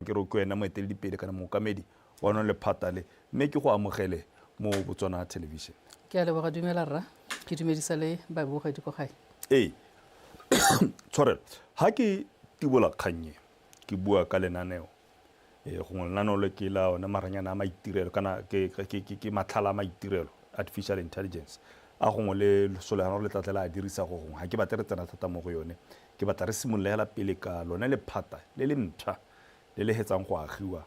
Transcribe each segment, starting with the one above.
ke re ke wena moeteledipele kana mookamedi wa lona lephata le mme ke go amogele mo Botswana Television. Ke a leboga dumela rra ke dumedisa le babogedi ko gae. Ee tshwarelo ha ke tibola kgannye ke bua ka lenaneo gongwe lenaneo le ke la ona maranyana a maitirelo kana ke matlhala a maitirelo artificial intelligence a gongwe le solano le tlatlela a dirisa go gongwe ha ke batla re tsena thata mo go yone ke batla re simololela pele ka lona lephata le le ntšha le le hetsang go agiwa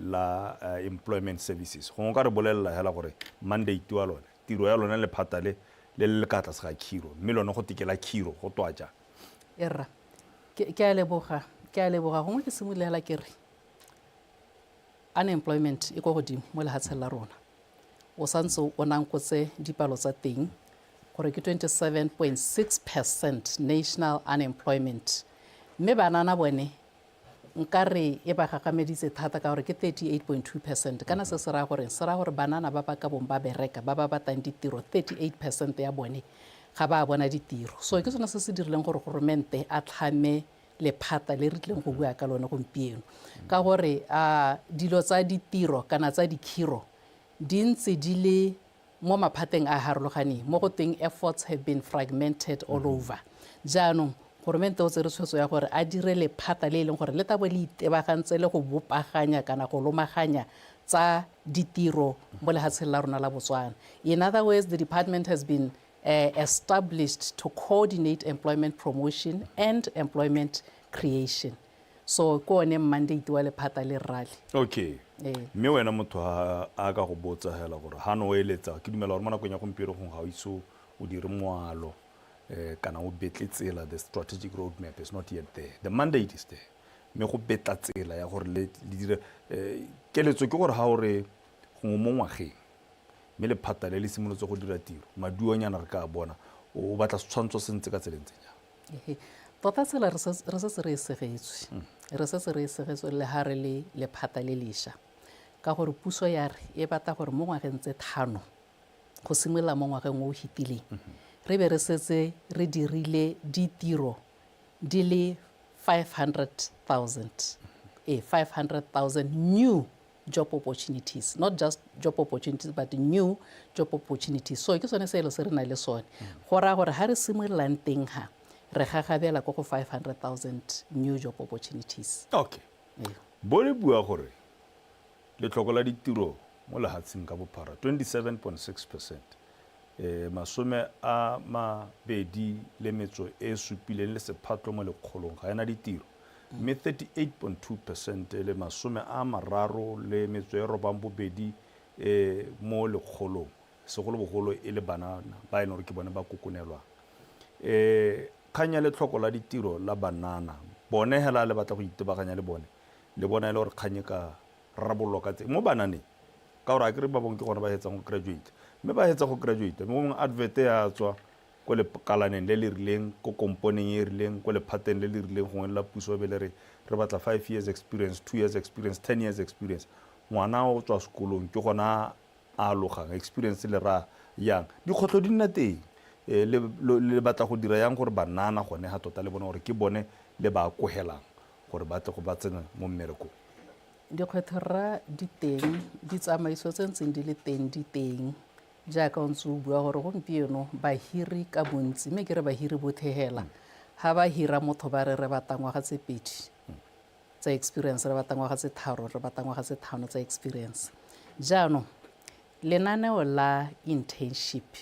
la employment services gongwe ka re bolelela hela gore mandate wa lone tiro ya lona lephata le le ka tlase ga khiro mme lone go tikela khiro go twaja Erra ke a leboga gongwe ke simololela ke re unemployment e go godimo mo lehatsheng la rona o santse o nankotse dipalo tsa teng gore ke 27.6% national unemployment mme banana bone nka re e ba gagameditse thata ka gore ke 38.2%. Kana se se raya gore banana ba ba ka bong ba bereka ba ba batlang ditiro 38% ya bone ga ba bona ditiro. So ke sone se se dirileng gore goromente a tlhame lephata le re tlileng go bua ka lone gompieno ka gore dilo tsa ditiro kana tsa dikhiro di ntse di le mo maphateng a harologaneng mo go teng efforts have been fragmented all over. Jaanong goromente o tsere tshwetso ya gore a dire lephata le e leng gore le tabo le itebagantse le go bopaganya kana go lomaganya tsa ditiro mo lehatsheng la rona la Botswana. In other words, the department has been established to coordinate employment promotion and employment creation. So ko one mandate wa lephata le rale. Okay. Mme wena motho a ka go botsa hela gore ha no eletsa ke dumela gore mo nakong ya gompieno go ga o iso o dire moalo kana o betle tsela the strategic roadmap is not yet there. The mandate is there. Me go betla tsela ya gore le dire keletso ke gore ha o re go mo ngwageng me le phata le simolotse go dira tiro maduonyana re ka bona o batla tshwantsho sentse ka tselentse ja tota tsela re se re segetswe le ha re le phata le lesha ka gore puso ya re e batla gore mo ngwageng tse 5 go simolola mo ngwageng o hitileng re be re setse re dirile ditiro di le 500,000 new job opportunities, not just job opportunities but new job opportunities. So ke sone se le se re na le sone go ra gore ha re simololang teng ha re gagabela go 500,000 new job opportunities. Okay. Bole bua gore le tlhoko la ditiro mo lehatsheng ka bophara 27.6%. Masome a mabedi le metso e supileng le sephatlo mo lekgolong ga ena ditiro mme 38.2% le masome a mararo le metso e robang bobedi mo lekgolong segolobogolo e le banana ba ene gore ke bone ba kokonelwa kganya le tlhoko la ditiro la banana bone hela le batla go itebaganya le bona e le gore kganye ka rabollo ka tse mo bananeng ka gore a ke re ba bong ke gone ba hetsang go graduate mme ba hetsa go graduate mo mongwe advert ya tswa ko le kalaneng le le rileng ko komponeng e rileng ko le phateng le le rileng gongwe la puso be le re batla 5 years experience 2 years experience 10 years experience ngwana o tswa sekolong ke gona a logang experience le ra yang dikgotlo di nna teng le batla go dira yang gore banana gone ha tota le bona gore ke bone le ba kohelang gore ba tle go ba tsena mo mmerekong dikgwetlho ra di teng di tsamaiso tse ntseng di le teng di teng jaaka o ntse o bua gore gompieno bahiri ka bontsi mme ke re bahiri bothegela ha ba hira motho ba re batla ngwaga tse 2 tsa experience re batla ngwaga tse 3 re batla ngwaga tse 5 tsa experience. Jaanong lenaneo la internship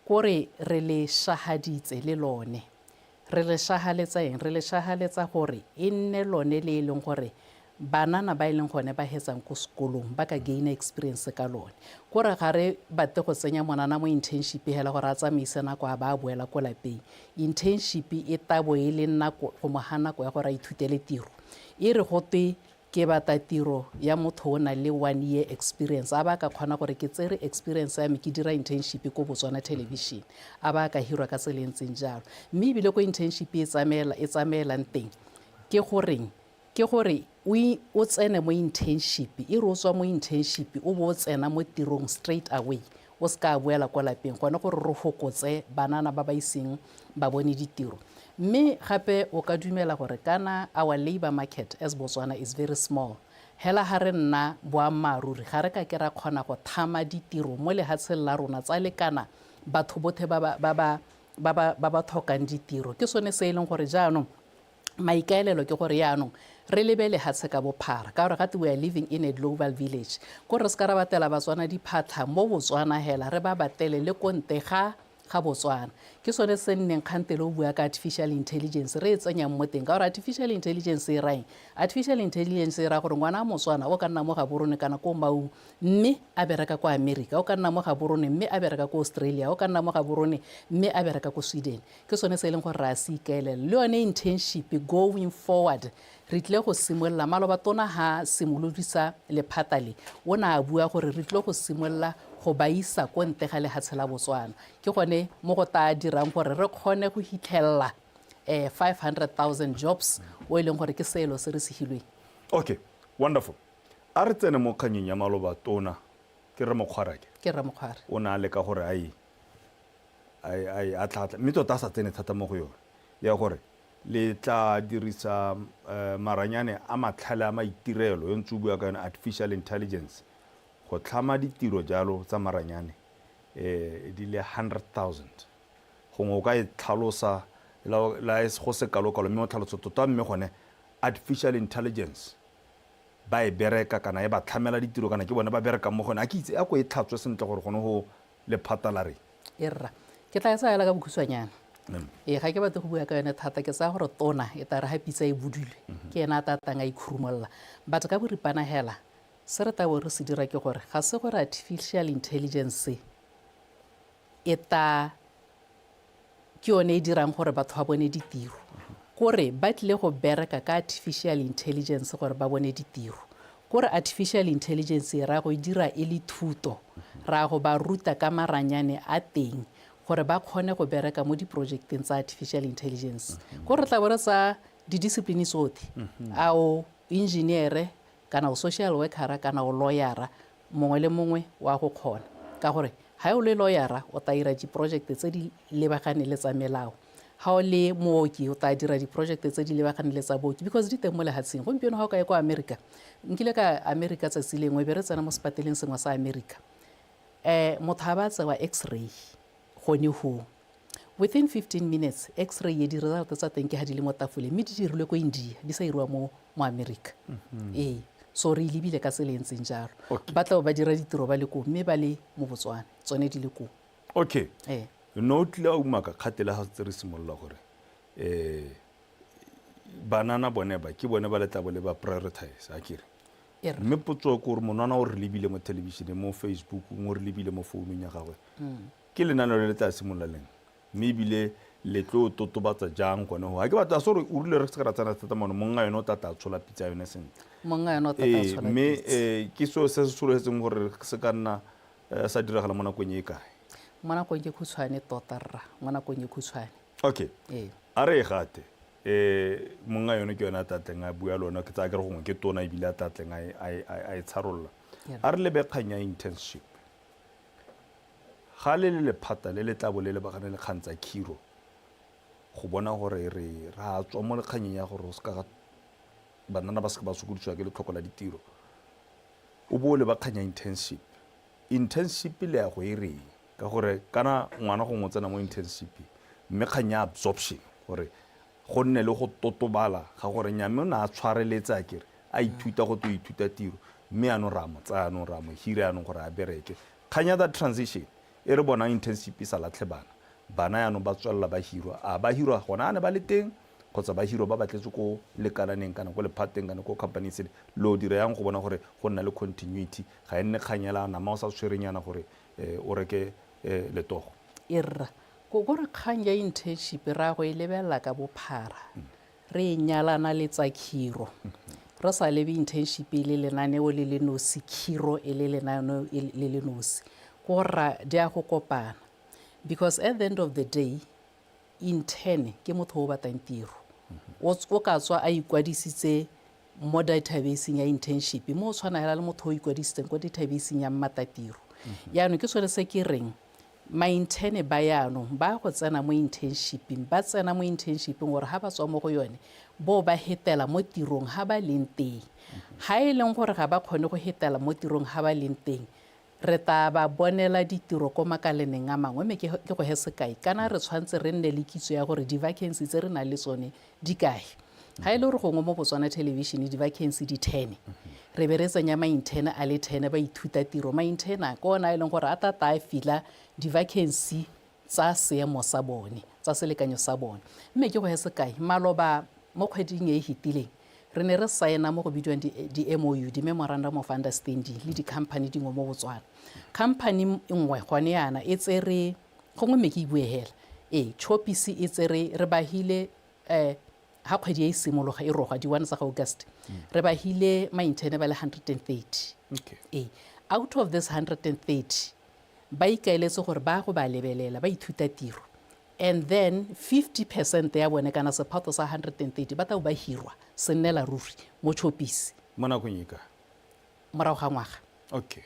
kore re le shahaditse le lone re le shahaletsa eng re le shahaletsa gore e nne lone le leng gore banana ba ileng gone ba hetsang ko sekolong ba ka gain experience ka lone gore ga re batle go tsenya monana mo internship hela gore a tsamaise nako a ba boela ko lapeng. Internship e tabo e le nako go mohana go ya gore a ithutele tiro e re gote ke batla tiro ya motho o na le 1 year experience a ba ka kgona gore ke tsere experience ya me ke dira internship ko Botswana Television a ba ka hirwa ka tselentseng jalo mme bile ko internship e tsamaelang teng ke gore o tsene mo internship e re o tswa mo internship o bo tsena mo tirong straight away o ska boela kwa lapeng gone gore re fokotse banana ba ba iseng ba bone ditiro mme gape o ka dumela gore kana our labour market as Botswana is very small hela ha re nna boammaaruri ga re ka ke ra kgona go thama ditiro mo lehatsheng la rona tsa lekana batho botlhe ba ba tlhokang ditiro ke sone se e leng gore jaanong maikaelelo ke gore yaanong re lebe lehatshe ka bophara ka gore gate we are living in a global village ko re se ka ra batela batswana diphatlha mo Botswana hela re ba batele le ko nte ga Botswana ke sone se nneng kgantele o bua ka artificial intelligence re e tsenyang mo teng ka gore artificial intelligence e raeng artificial intelligence e ra gore ngwana a Motswana o ka nna mo Gaborone kana ko Maung mme a bereka ko America o ka nna mo Gaborone mme a bereka ko Australia o ka nna mo Gaborone mme a bereka ko Sweden ke sone se e leng gore ra se ikaelela le yone internship going forward re tle go simolola maloba tona ha simolodisa lephata le o na a bua gore re tle go simolola go ba isa ko ntle ga lehatshe la Botswana ke gone mo go ta dirang gore re kgone go hitlhella 500,000 jobs o e leng gore ke seelo se re se hilweng. Okay, wonderful. A re tsene mo kganyeng ya maloba tona ke re mokgwarake ke re mokgware o na le ka gore ai a tlatla mme tota sa tsene thata mo go yone ya gore le tla dirisa maranyane a matlhale a maitirelo yo ntse o bua ka yone artificial intelligence go tlhama ditiro jalo tsa maranyane di le 100,000 gongwe o ka e tlhalosa la go se kalokalo mme o tlhalosa tota mme gone artificial intelligence ba e bereka kana e ba tlhamela ditiro kana ke bone ba bereka mo gone a ke itse a ko e tlhatswe sentle gore gone go lephata la re erra ke tla sa ela ka bokhuswanyana ga ke batle go bua ka yone thata ke sa gore tona e tare ga pitsa e budule ke ena a tatang a ikhurumolla batho ka boripana hela se re tabo re se dira ke gore ga se gore artificial intelligence e ta ke yone e dirang gore batho ba bone ditiro kore ba tlile go bereka ka artificial intelligence gore ba bone ditiro kore artificial intelligence ra go dira e le thuto ra go ba ruta ka maranyane a teng gore ba kgone go bereka mo diprojecteng tsa artificial intelligence gore tla bore sa di-discipline tsotlhe a o engineer kana o social worker kana o lawyera mongwe le mongwe wa go kgona ka gore ha o le lawyera o ta ira di-project tse di lebagane le tsa melao ha o le mooki o ta dira di-project tse di lebagane le tsa booki because di teng mo lehatsheng gompieno ha o ka ya ko America nkile ka America tsatsi lengwe be re tsena mo sepateleng sengwe sa America motho ha ba tsewa x-ray gone ho within 15 minutes x-ray ye di-result tsa teng ke ha di le mo tafoleng mme di dirilwe ko India di sa iriwa mo America so re lebile ka tsela e ntseng jalo ba tla ba dira ditiro ba le ko mme ba le mo Botswana tsone di le ko okay no tla o maka khatela ha tse re simolola gore banana bone ba ke bone ba letla bole ba prioritize a kere mme potso ko re monana o re lebile mo television mo Facebook mo re lebile mo founung ya gagwe ke lenano le tla simolola leng mme bile le tlo totobatsa jang gone ho ha ke batla so re o rile re se ka tsana thata mono monga yone o tata tshola pitsa yone sentle monga yone o tata tshola mme ke so se se soletseng gore se ka nna sa diragala mo nakong e kae mo nakong ke khutshwane tota rra mo nakong ke khutshwane okay a re gate monga yone ke yona tatleng a bua lona ke tsa ke re gongwe ke tona e bile a tatleng a tsharolla a re lebe kganya internship ga le lephata le le tlabo le le bagane le kgantsa khiro go bona gore re ra tswa mo lekganyeng ya gore o ska ga banana ba se ba sokodiswa ke le tlhokola ditiro o bo le ba kganya internship le ya go ere ka gore kana ngwana go ngotsena mo internship mme kganya absorption gore go nne le go totobala ga gore nyame o na a tshwareletsa kere a ithuta go ithuta tiro mme ano ra mo tsano ra mo hire ano gore a bereke kganya that transition e re bona internship sa latlhe bana yano ba tswalla ba hirwa a ba hirwa gona ane ba le teng kgotsa ba hirwa ba batletse ko lekananeng kana ko lephateng kana ko company se lo dire yang go bona gore go nna le continuity ga enne kganyela na ma o sa tshwerenyana gore o reke letogo irra go re kgang ya internship ra go e lebella ka bophara re nyalana le tsa khiro re sa lebe internship le lenaneo le le nosi khiro e le lenaneo le le nosi go ra di a go kopana because at the end of the day intern ke motho o batlang tiro o ka tswa a ikwadisitse mo databaseng ya internship mo o tshwana hela le motho o ikwadisitseng ko databaseng ya mmatatiro yaanong ke sone se ke reng ma-interne ba yaanong ba go tsena mo internshiping ba tsena mo internshiping gore ha ba tswa mo go yone bo ba hetela mo tirong ha ba leng teng ha e leng gore ga ba kgone go hetela mo tirong ha ba leng teng re ta ba bonela ditiro ko makaleneng a mangwe mme ke go he sekai kana re tshwantse re nne le kitso ya gore di-vacancy tse re nang le tsone di kae ha e le gore gongwe mo Botswana Television di-vacancy di 10 re be re tsenya ma-interne a le 10 ba ithuta tiro ma-interne ke ona e leng gore a tata a fila di-vacancy tsa seemo sa bone tsa selekanyo sa bone mme ke go he sekai maloba mo kgweding e hitileng re ne re saena mo go bidiwang di-MOU di-memorandum of understanding le di-company dingwe mo Botswana company nngwe gone yana e tsere gongwe mme ke e bue hela Choppies e tsere re bahile ha kgwedi e simologa e roga di-1 tsa August re bahile ma-interne ba le 130 okay. Out of this 130 ba ikaeletse gore ba go ba lebelela ba ithuta tiro and then 50% ya bone kana sephato sa 130 ba tla ba hirwa se nnela ruri mo Choppies mo nakong e ka morago ga ngwaga okay.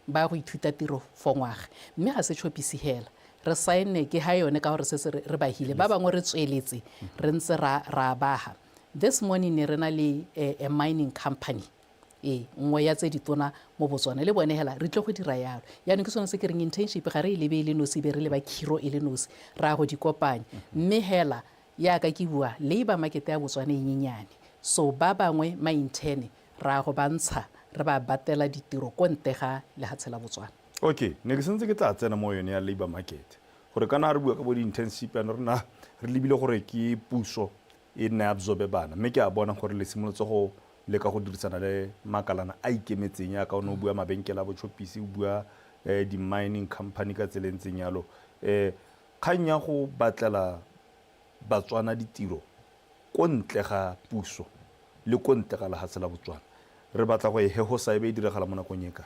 ba go ithuta tiro for ngwaga mme ga se Choppies hela re saene ke ha yone ka gore se re bahile ba bangwe re tsweletse re ntse ra baha this morning ne re na le a mining company nngwe ya tse ditona mo Botswana le bone hela re tle go dira yalo yaanong ke sone se ke reng internship ga re e lebe le nosi be re le ba khiro e le nosi ra go di kopanya mme hela ya ka ke bua labor market ya Botswana e nyenyane so ba bangwe ma-interne ra go bantsha re ba batela ditiro ko ntega le hatshe la Botswana okay ne ke sentse ke tla tsena mo yone ya labor market gore kana re bua ka bo di-internship ya rena re lebile gore ke puso e nne absorbe bana mme ke a bona gore le simolotse go le ka go dirisana le makalana a ikemetseng ya ka o no bua mabenkela bo Choppies o bua di-mining company ka tselentseng yalo kgang ya go batlela Batswana ditiro ko ntle ga puso le ko ntle ga lehatshe la Botswana re batla go e hego sa e be e diragala mo nakong e ka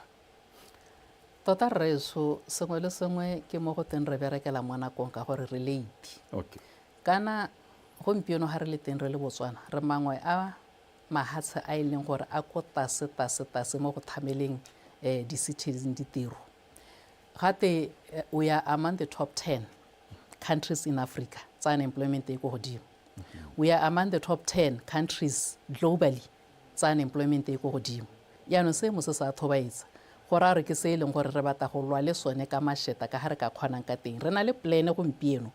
tota reso sengwe le sengwe ke mo go teng re berekela mo nakong ka gore re late okay. kana gompieno ga re le teng re le Botswana re mangwe a mahatshe a e leng gore a ko tase mo go thameleng di-citizen ditiro gate we are among the top 10 countries in Africa tsa unemployment e go godimo we are among the top 10 countries globally tsa unemployment e go godimo yaanong se mo se sa thobaetsa gore a re ke se e leng gore re batla go lwa le sone ka masheta ka ga re ka kgonang ka teng re na le plan gompieno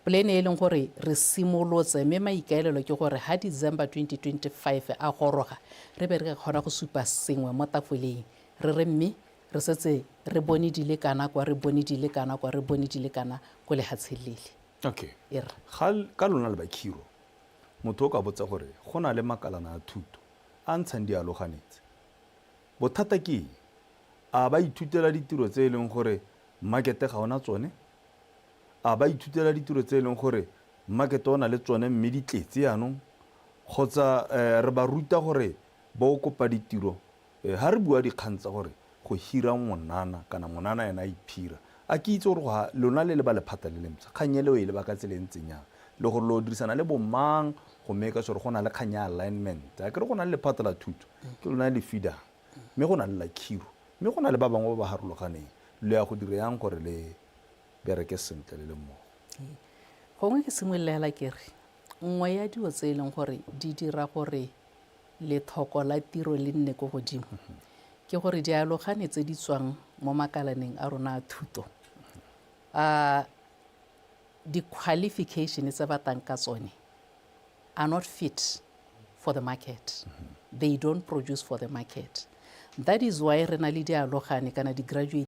plan e leng gore re simolotse mme maikaelelo ke gore ha December 2025 a goroga re be re ka kgona go supa sengwe mo tafoleng re re mme re setse re bone di le kana kwa re bone di le kana kwa re bone di le kana go le hatshelele okay ka lona le bakhiro motho o ka botsa gore go na le makalana a thuto a ntshang di aloganetse bothata ke a ba ithutela ditiro tse e leng gore market ga ona tsone a ba ithutela ditiro tse e leng gore market ona le tsone mme di tletse yaanong kgotsa re ba ruta gore ba o kopa ditiro ha re bua dikgang tsa gore go hira monana kana monana ena iphira a ke itse gore lona le ba lephata le lemtsa kganye le o e le ba ka tseleng yang le gore lo dirisana le bomang go meka sore go na le kgang ya alignment a kere go na le lephata la thuto ke lona le feeder mme go na le la khiro mme go na le ba bangwe ba ba harologaneng le ya go dira yang gore le bereke sentle le mmogo gongwe ke simololela ke re nngwe ya dio tse e leng gore di dira gore lethoko la tiro le nne go godimo ke gore dialogane tse di tswang mo makalaneng a rona a thuto di-qualification tse ba tang ka tsone are not fit for the market they don't produce for the market that is why re na le dialogane kana di-graduate